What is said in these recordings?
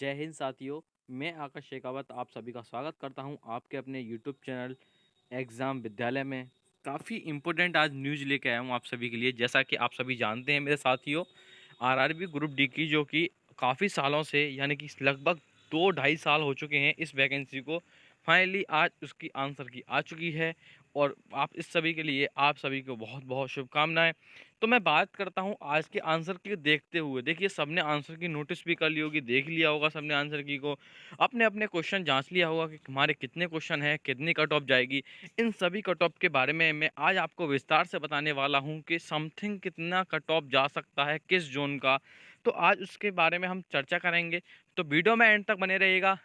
जय हिंद साथियों। मैं आकाश शेखावत आप सभी का स्वागत करता हूं आपके अपने यूट्यूब चैनल एग्ज़ाम विद्यालय में। काफ़ी इम्पोर्टेंट आज न्यूज़ लेके आया हूं आप सभी के लिए। जैसा कि आप सभी जानते हैं मेरे साथियों, आरआरबी ग्रुप डी की जो कि काफ़ी सालों से यानी कि लगभग 2 ढाई साल हो चुके हैं इस वैकेंसी को, फाइनली आज उसकी आंसर की आ चुकी है। और आप इस सभी के लिए आप सभी को बहुत बहुत शुभकामनाएं। तो मैं बात करता हूं आज के आंसर की देखते हुए। देखिए, सबने आंसर की नोटिस भी कर ली होगी, देख लिया होगा सबने आंसर की को, अपने अपने क्वेश्चन जांच लिया होगा कि हमारे कितने क्वेश्चन हैं, कितनी कट ऑफ जाएगी। इन सभी कट ऑफ के बारे में मैं आज आपको विस्तार से बताने वाला हूं कि समथिंग कितना कट ऑफ जा सकता है किस जोन का। तो आज उसके बारे में हम चर्चा करेंगे, तो वीडियो में एंड तक बने रहिएगा।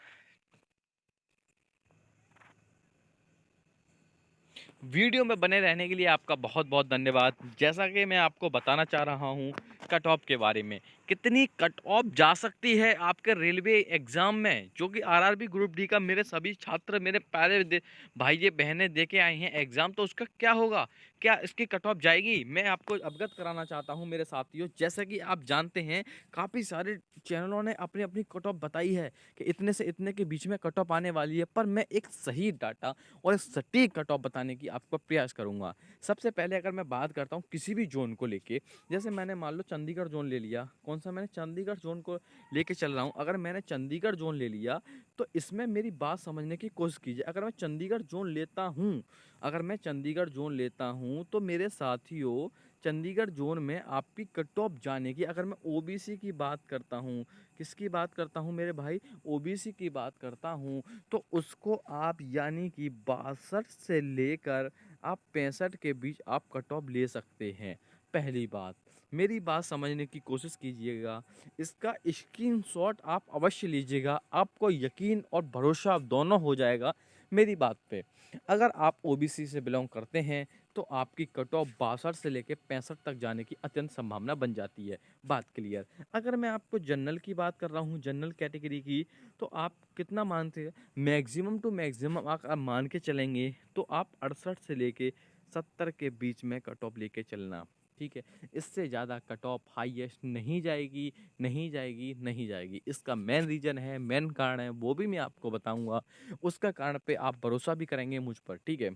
वीडियो में बने रहने के लिए आपका बहुत बहुत धन्यवाद। जैसा कि मैं आपको बताना चाह रहा हूं कट ऑफ के बारे में, कितनी कट ऑफ जा सकती है आपके रेलवे एग्ज़ाम में, जो कि आरआरबी ग्रुप डी का मेरे सभी छात्र, मेरे प्यारे भाई बहनें दे के आए हैं एग्ज़ाम। तो उसका क्या होगा, क्या इसकी कट ऑफ जाएगी, मैं आपको अवगत कराना चाहता हूँ मेरे साथियों। जैसा कि आप जानते हैं, काफ़ी सारे चैनलों ने अपनी अपनी कट ऑफ बताई है कि इतने से इतने के बीच में कट ऑफ आने वाली है, पर मैं एक सही डाटा और एक सटीक कट ऑफ बताने की आपको प्रयास करूंगा। सबसे पहले अगर मैं बात करता हूं किसी भी जोन को लेके, जैसे मैंने मान लो चंडीगढ़ जोन ले लिया। कौन सा, मैंने चंडीगढ़ जोन को लेके चल रहा हूं। अगर मैंने चंडीगढ़ जोन ले लिया तो इसमें मेरी बात समझने की कोशिश कीजिए। अगर मैं चंडीगढ़ जोन लेता हूं, अगर मैं चंडीगढ़ जोन लेता हूं तो मेरे साथियों, चंडीगढ़ जोन में आपकी कट ऑफ जाने की, अगर मैं ओबीसी की बात करता हूं, किसकी बात करता हूं मेरे भाई, ओबीसी की बात करता हूं, तो उसको आप यानी कि 62 से लेकर आप 65 के बीच आप कट ऑफ ले सकते हैं। पहली बात, मेरी बात समझने की कोशिश कीजिएगा, इसका स्क्रीनशॉट आप अवश्य लीजिएगा, आपको यकीन और भरोसा दोनों हो जाएगा मेरी बात पे। अगर आप ओबीसी से बिलोंग करते हैं तो आपकी कट ऑफ 62 से लेकर 65 तक जाने की अत्यंत संभावना बन जाती है। बात क्लियर। अगर मैं आपको जनरल की बात कर रहा हूँ, जनरल कैटेगरी की, तो आप कितना मानते हैं, मैक्सिमम टू मैक्सिमम आप मान के चलेंगे तो आप 68 से लेके 70 के बीच में कट ऑफ लेके चलना। ठीक है, इससे ज़्यादा कट ऑफ हाईएस्ट नहीं जाएगी, नहीं जाएगी, नहीं जाएगी। इसका मेन रीज़न है, मेन कारण है, वो भी मैं आपको बताऊंगा। उसका कारण पे आप भरोसा भी करेंगे मुझ पर। ठीक है,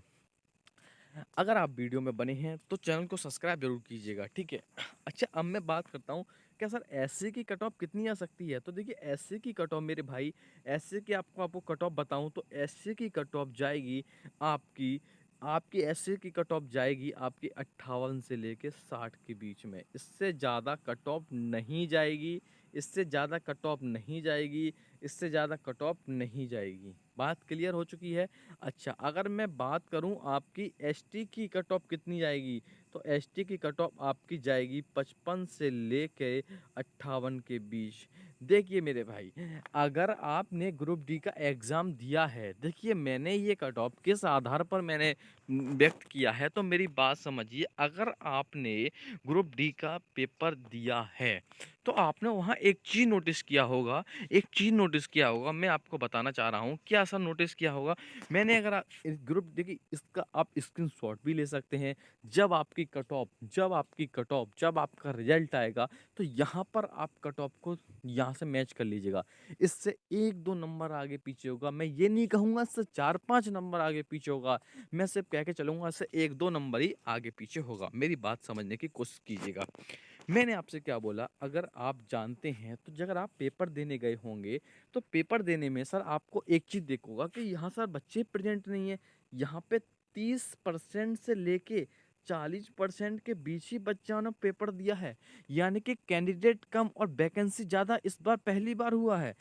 अगर आप वीडियो में बने हैं तो चैनल को सब्सक्राइब जरूर कीजिएगा। ठीक है। अच्छा, अब मैं बात करता हूँ, क्या सर एससी की कट ऑफ कितनी आ सकती है। तो देखिए, एससी की कट ऑफ मेरे भाई, एससी की आपको कट ऑफ बताऊँ तो एससी की कट ऑफ जाएगी आपकी आपकी एससी की कट ऑफ जाएगी आपकी 58 से लेके 60 के बीच में। इससे ज़्यादा कट ऑफ नहीं जाएगी, इससे ज़्यादा कट ऑफ नहीं जाएगी, इससे ज़्यादा कट ऑफ नहीं जाएगी। बात क्लियर हो चुकी है। अच्छा, अगर मैं बात करूं आपकी एसटी की कट ऑफ कितनी जाएगी, तो एसटी की कट ऑफ आपकी जाएगी 55 से लेके 58 के बीच। देखिए मेरे भाई, अगर आपने ग्रुप डी का एग्ज़ाम दिया है, देखिए मैंने ये कट ऑफ किस आधार पर मैंने व्यक्त किया है, तो मेरी बात समझिए। अगर आपने ग्रुप डी का पेपर दिया है तो आपने वहाँ एक चीज़ नोटिस किया होगा, एक चीज़ नोटिस किया होगा, मैं आपको बताना चाह रहा हूँ क्या ऐसा नोटिस किया होगा मैंने। अगर इस ग्रुप देखिए, इसका आप स्क्रीनशॉट भी ले सकते हैं। जब आपका रिजल्ट आएगा तो यहाँ पर आप कट ऑफ को यहाँ से मैच कर लीजिएगा। इससे 1-2 नंबर आगे पीछे होगा, मैं ये नहीं कहूँगा इससे 4-5 नंबर आगे पीछे होगा, मैं सिर्फ कह के चलूँगा इससे 1-2 नंबर ही आगे पीछे होगा। मेरी बात समझने की कोशिश कीजिएगा। मैंने आपसे क्या बोला, अगर आप जानते हैं तो अगर आप पेपर देने गए होंगे तो पेपर देने में सर आपको एक चीज़ देखोगा कि यहाँ सर बच्चे प्रेजेंट नहीं है। यहाँ पे 30% से लेके 40% के बीच ही बच्चों ने पेपर दिया है, यानी कि कैंडिडेट कम और वैकेंसी ज़्यादा इस बार पहली बार हुआ है।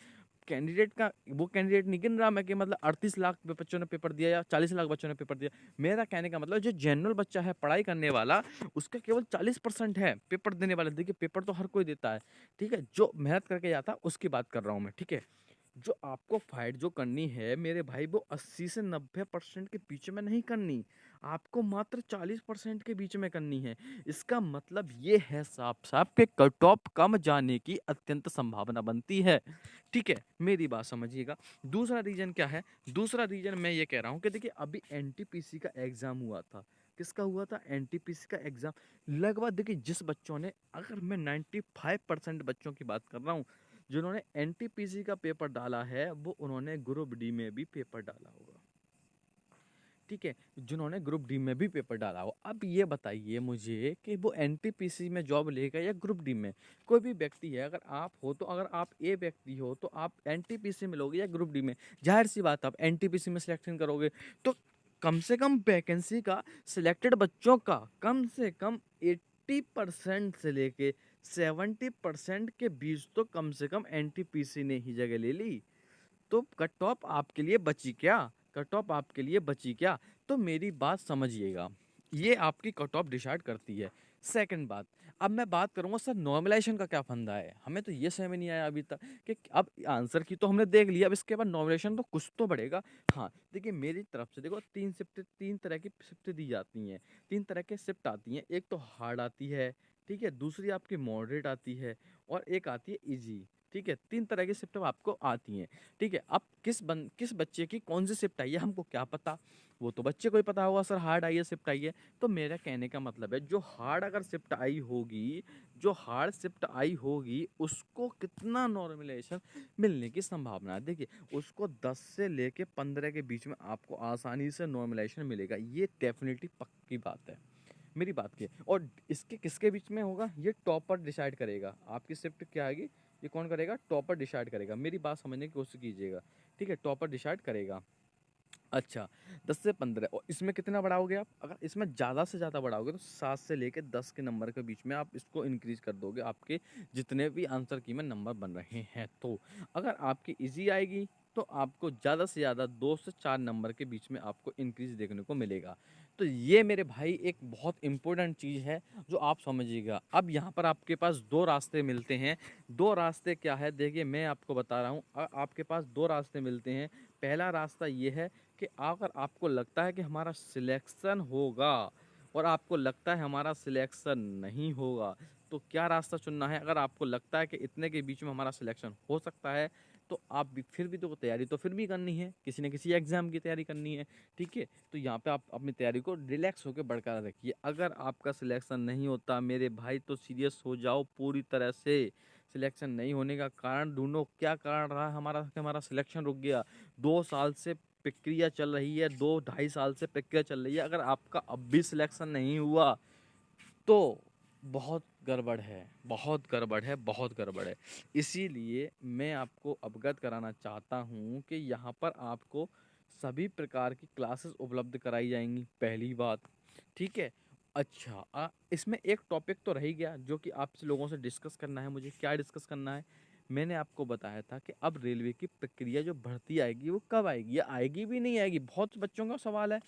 कैंडिडेट का वो कैंडिडेट नहीं गिन रहा मैं कि मतलब 38 लाख बच्चों ने पेपर दिया या 40 लाख बच्चों ने पेपर दिया। मेरा कहने का मतलब जो जनरल बच्चा है पढ़ाई करने वाला, उसका केवल 40% है पेपर देने वाले। देखिए, पेपर तो हर कोई देता है, ठीक है, जो मेहनत करके जाता है उसकी बात कर रहा हूँ मैं। ठीक है, जो आपको फाइट जो करनी है मेरे भाई, वो 80 से 90% के बीच में नहीं करनी, आपको मात्र 40% के बीच में करनी है। इसका मतलब ये है साफ साफ के कट ऑफ कम जाने की अत्यंत संभावना बनती है। ठीक है, मेरी बात समझिएगा। दूसरा रीजन क्या है, दूसरा रीजन मैं ये कह रहा हूँ कि देखिए, अभी एनटीपीसी का एग्जाम हुआ था। किसका हुआ था, एनटीपीसी का एग्जाम। लगभग देखिए, जिस बच्चों ने, अगर मैं 95% बच्चों की बात कर रहा हूँ, जिन्होंने एनटीपीसी का पेपर डाला है वो उन्होंने ग्रुप डी में भी पेपर डाला होगा, ठीक है, जिन्होंने ग्रुप डी में भी पेपर डाला हो। अब ये बताइए मुझे कि वो एनटीपीसी में जॉब लेगा या ग्रुप डी में। कोई भी व्यक्ति है, अगर आप हो तो, अगर आप ए व्यक्ति हो तो आप एनटीपीसी में लोगे या ग्रुप डी में, जाहिर सी बात आप एनटीपीसी में सिलेक्शन करोगे। तो कम से कम वैकेंसी का, सिलेक्टेड बच्चों का कम से कम 80% से लेके 70% के बीच तो कम से कम एनटीपीसी ने ही जगह ले ली। तो कट ऑफ आपके लिए बची क्या? कट ऑफ आपके लिए बची क्या? तो मेरी बात समझिएगा, ये आपकी कट ऑफ डिसाइड करती है। सेकंड बात, अब मैं बात करूंगा सर नॉर्मलाइजेशन का क्या फंदा है। हमें तो ये समझ में नहीं आया अभी तक कि अब आंसर की तो हमने देख लिया, अब इसके बाद नॉर्मलाइजेशन तो कुछ तो बढ़ेगा। हाँ देखिए, मेरी तरफ से देखो, तीन तरह की शिफ्ट दी जाती हैं, तीन तरह के शिफ्ट आती हैं। एक तो हार्ड आती है, ठीक है, दूसरी आपकी मॉडरेट आती है, और एक आती है इजी, ठीक है। तीन तरह की शिफ्ट आपको आती हैं, ठीक है। अब किस बच्चे की कौन सी शिफ्ट आई है हमको क्या पता, वो तो बच्चे को ही पता होगा, सर हार्ड आई है, शिफ्ट आई है। तो मेरा कहने का मतलब है, जो हार्ड अगर शिफ्ट आई होगी, जो हार्ड शिफ्ट आई होगी उसको कितना नॉर्मलाइजेशन मिलने की संभावना है? देखिए, उसको 10 से लेके 15 के बीच में आपको आसानी से नॉर्मलाइजेशन मिलेगा, ये डेफिनेटली पक्की बात है मेरी बात की। और इसके किसके बीच में होगा? ये टॉपर डिसाइड करेगा आपकी शिफ्ट क्या आएगी। ये कौन करेगा? टॉपर डिसाइड करेगा। मेरी बात समझने की कोशिश कीजिएगा, ठीक है, टॉपर डिसाइड करेगा। अच्छा, 10 से 15, और इसमें कितना बढ़ाओगे आप? अगर इसमें ज़्यादा से ज़्यादा बढ़ाओगे तो 7 से लेके 10 के नंबर के बीच में आप इसको इंक्रीज कर दोगे, आपके जितने भी आंसर की में नंबर बन रहे हैं। तो अगर आपकी इजी आएगी तो आपको ज़्यादा से ज़्यादा 2 से 4 नंबर के बीच में आपको इंक्रीज देखने को मिलेगा। तो ये मेरे भाई एक बहुत इंपॉर्टेंट चीज़ है जो आप समझिएगा। अब यहाँ पर आपके पास दो रास्ते मिलते हैं। दो रास्ते क्या है? देखिए, मैं आपको बता रहा हूँ, आपके पास दो रास्ते मिलते हैं। पहला रास्ता ये है कि अगर आपको लगता है कि हमारा सिलेक्शन होगा और आपको लगता है हमारा सिलेक्शन नहीं होगा, तो क्या रास्ता चुनना है? अगर आपको लगता है कि इतने के बीच में हमारा सिलेक्शन हो सकता है, तो आप भी फिर भी तो तैयारी तो फिर भी करनी है, किसी न किसी एग्ज़ाम की तैयारी करनी है, ठीक है। तो यहाँ पे आप अपनी तैयारी को रिलैक्स होकर बरकरार रखिए। अगर आपका सिलेक्शन नहीं होता मेरे भाई, तो सीरियस हो जाओ पूरी तरह से। सिलेक्शन नहीं होने का कारण ढूंढो, क्या कारण रहा हमारा कि हमारा सिलेक्शन रुक गया। 2 साल से प्रक्रिया चल रही है, 2 ढाई साल से प्रक्रिया चल रही है, अगर आपका अब भी सिलेक्शन नहीं हुआ तो बहुत गड़बड़ है, बहुत गड़बड़ है, बहुत गड़बड़ है। इसीलिए मैं आपको अवगत कराना चाहता हूँ कि यहाँ पर आपको सभी प्रकार की क्लासेस उपलब्ध कराई जाएंगी, पहली बात, ठीक है। अच्छा, इसमें एक टॉपिक तो रह ही गया जो कि आपसे लोगों से डिस्कस करना है। मुझे क्या डिस्कस करना है? मैंने आपको बताया था कि अब रेलवे की प्रक्रिया जो भर्ती आएगी वो कब आएगी, या आएगी भी नहीं आएगी, बहुत बच्चों का सवाल है।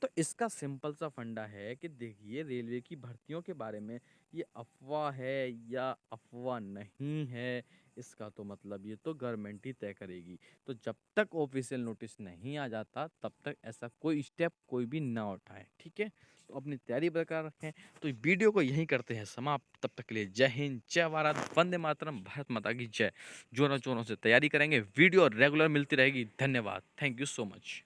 तो इसका सिंपल सा फंडा है कि देखिए, रेलवे की भर्तियों के बारे में ये अफ़वाह है या अफ़वाह नहीं है, इसका तो मतलब ये तो गवर्नमेंट ही तय करेगी। तो जब तक ऑफिशियल नोटिस नहीं आ जाता तब तक ऐसा कोई स्टेप कोई भी ना उठाए, ठीक है। तो अपनी तैयारी बरकरार रखें। तो इस वीडियो को यहीं करते हैं समाप्त। तब तक के लिए जय हिंद, जय भारत, वंदे मातरम, भारत माता की जय। जोरों शोरों से तैयारी करेंगे, वीडियो रेगुलर मिलती रहेगी। धन्यवाद, थैंक यू सो मच।